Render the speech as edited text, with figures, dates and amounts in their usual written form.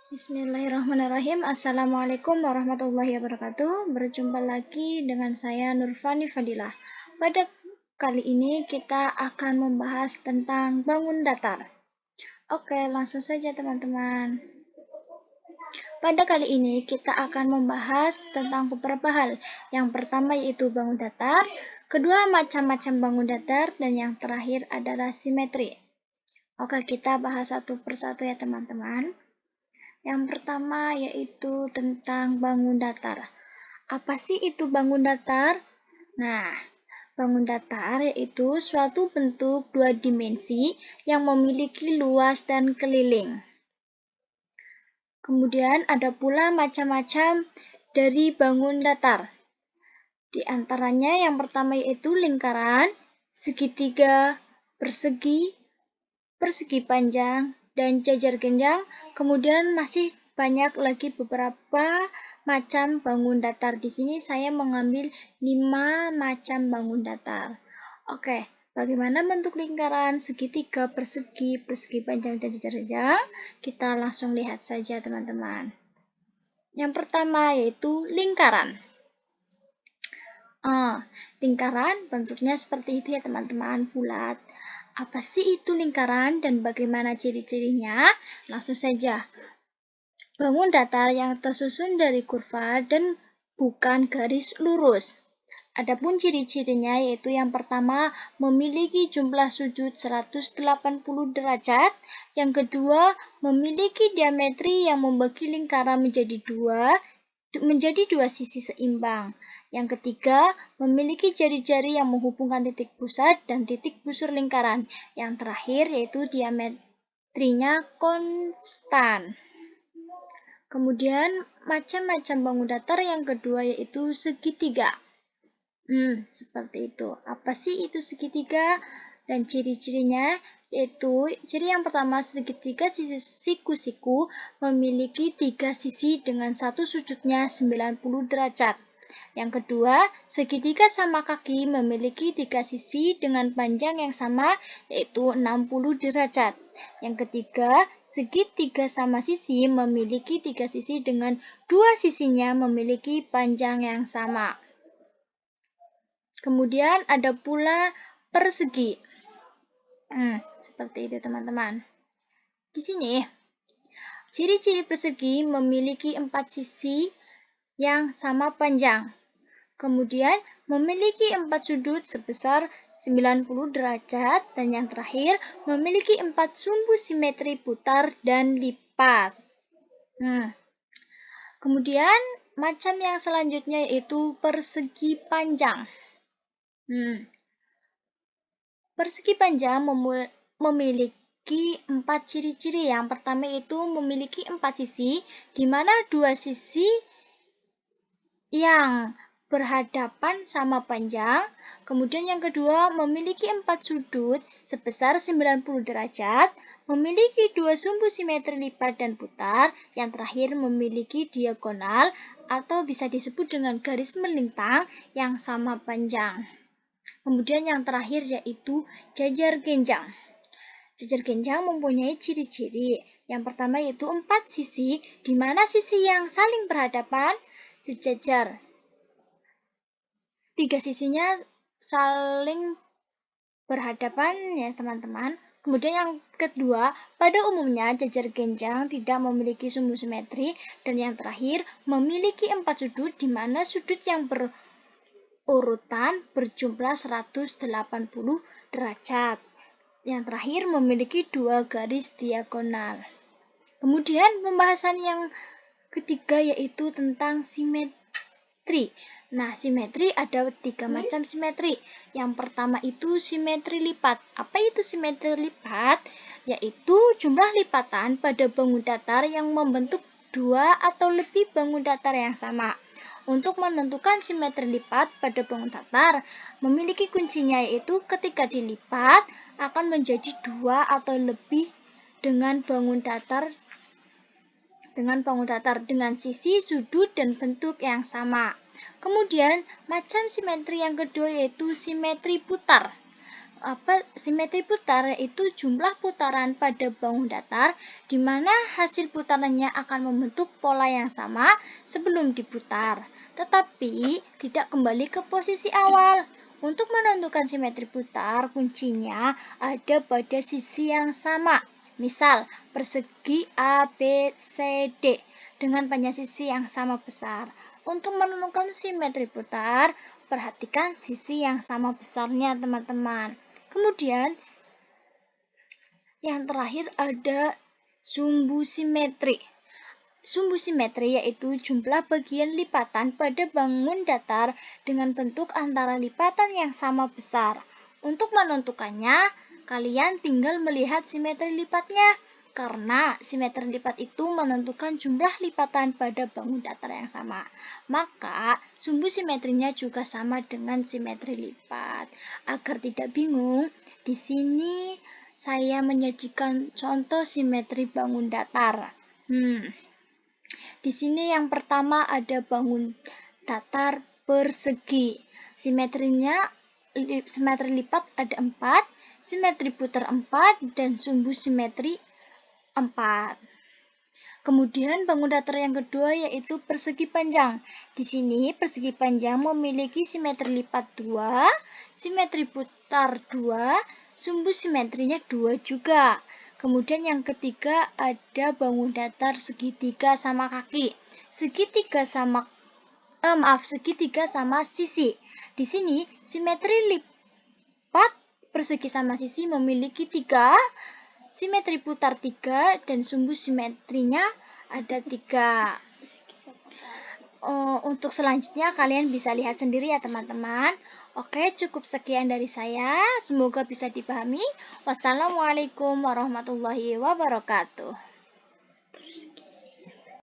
Bismillahirrahmanirrahim. Assalamualaikum warahmatullahi wabarakatuh. Berjumpa lagi dengan saya Nurfani Fadilah. Pada kali ini kita akan membahas tentang bangun datar. Oke, langsung saja teman-teman. Pada kali ini kita akan membahas tentang beberapa hal. Yang pertama yaitu bangun datar, kedua macam-macam bangun datar, dan yang terakhir adalah simetri. Oke, kita bahas satu persatu ya teman-teman. Yang pertama yaitu tentang bangun datar. Apa sih itu bangun datar? Nah, bangun datar yaitu suatu bentuk dua dimensi yang memiliki luas dan keliling. Kemudian ada pula macam-macam dari bangun datar. Di antaranya yang pertama yaitu lingkaran, segitiga, persegi, persegi panjang, dan jajar genjang. Kemudian masih banyak lagi beberapa macam bangun datar. Di sini saya mengambil 5 macam bangun datar. Oke, bagaimana bentuk lingkaran, segitiga, persegi, persegi panjang, dan jajar genjang? Kita langsung lihat saja teman-teman. Yang pertama yaitu lingkaran. Lingkaran bentuknya seperti itu ya teman-teman, bulat. Apa sih itu lingkaran dan bagaimana ciri-cirinya? Langsung saja. Bangun datar yang tersusun dari kurva dan bukan garis lurus. Adapun ciri-cirinya yaitu yang pertama memiliki jumlah sudut 180 derajat, yang kedua memiliki diametri yang membagi lingkaran menjadi dua sisi seimbang. Yang ketiga, memiliki jari-jari yang menghubungkan titik pusat dan titik busur lingkaran. Yang terakhir yaitu diametrinya konstan. Kemudian, macam-macam bangun datar yang kedua yaitu segitiga. Seperti itu. Apa sih itu segitiga? Dan ciri-cirinya yaitu ciri yang pertama, segitiga siku-siku memiliki 3 sisi dengan satu sudutnya 90 derajat. Yang kedua, segitiga sama kaki memiliki 3 sisi dengan panjang yang sama yaitu 60 derajat. Yang ketiga, segitiga sama sisi memiliki 3 sisi dengan 2 sisinya memiliki panjang yang sama. Kemudian ada pula persegi. Seperti itu teman-teman. Di sini, ciri-ciri persegi memiliki 4 sisi yang sama panjang. Kemudian memiliki 4 sudut sebesar 90 derajat, dan yang terakhir memiliki 4 sumbu simetri putar dan lipat. Kemudian macam yang selanjutnya yaitu persegi panjang. Persegi panjang memiliki 4 ciri-ciri. Yang pertama itu memiliki 4 sisi, di mana 2 sisi yang berhadapan sama panjang. Kemudian yang kedua memiliki 4 sudut sebesar 90 derajat, memiliki 2 sumbu simetri lipat dan putar. Yang terakhir memiliki diagonal atau bisa disebut dengan garis melintang yang sama panjang. Kemudian yang terakhir yaitu jajar genjang. Jajar genjang mempunyai ciri-ciri. Yang pertama yaitu 4 sisi, di mana sisi yang saling berhadapan sejajar. 3 sisinya saling berhadapan ya teman-teman. Kemudian yang kedua, pada umumnya jajar genjang tidak memiliki sumbu simetri. Dan yang terakhir, memiliki 4 sudut, di mana sudut yang berurutan berjumlah 180 derajat. Yang terakhir memiliki 2 garis diagonal. Kemudian pembahasan yang ketiga yaitu tentang simetri. Nah, simetri ada 3 macam simetri. Yang pertama itu simetri lipat. Apa itu simetri lipat? Yaitu jumlah lipatan pada bangun datar yang membentuk 2 atau lebih bangun datar yang sama. Untuk menentukan simetri lipat pada bangun datar, memiliki kuncinya yaitu ketika dilipat akan menjadi 2 atau lebih dengan bangun datar dengan sisi, sudut, dan bentuk yang sama. Kemudian, macam simetri yang kedua yaitu simetri putar. Simetri putar yaitu jumlah putaran pada bangun datar di mana hasil putarannya akan membentuk pola yang sama sebelum diputar, tetapi tidak kembali ke posisi awal. Untuk menentukan simetri putar, kuncinya ada pada sisi yang sama. Misal, persegi ABCD dengan panjang sisi yang sama besar. Untuk menentukan simetri putar, perhatikan sisi yang sama besarnya, teman-teman. Kemudian, yang terakhir ada sumbu simetri. Sumbu simetri yaitu jumlah bagian lipatan pada bangun datar dengan bentuk antara lipatan yang sama besar. Untuk menentukannya, kalian tinggal melihat simetri lipatnya. Karena simetri lipat itu menentukan jumlah lipatan pada bangun datar yang sama. Maka, sumbu simetrinya juga sama dengan simetri lipat. Agar tidak bingung, di sini saya menyajikan contoh simetri bangun datar. Di sini yang pertama ada bangun datar persegi. Simetri lipat ada 4, simetri putar 4, dan sumbu simetri 4. Kemudian bangun datar yang kedua yaitu persegi panjang. Di sini persegi panjang memiliki simetri lipat 2, simetri putar 2, sumbu simetrinya 2 juga. Kemudian yang ketiga ada bangun datar segitiga sama kaki. Segitiga sama sisi. Di sini simetri lipat persegi sama sisi memiliki 3, simetri putar 3, dan sumbu simetrinya ada 3. Untuk selanjutnya kalian bisa lihat sendiri ya teman-teman. Oke, cukup sekian dari saya. Semoga bisa dipahami. Wassalamualaikum warahmatullahi wabarakatuh.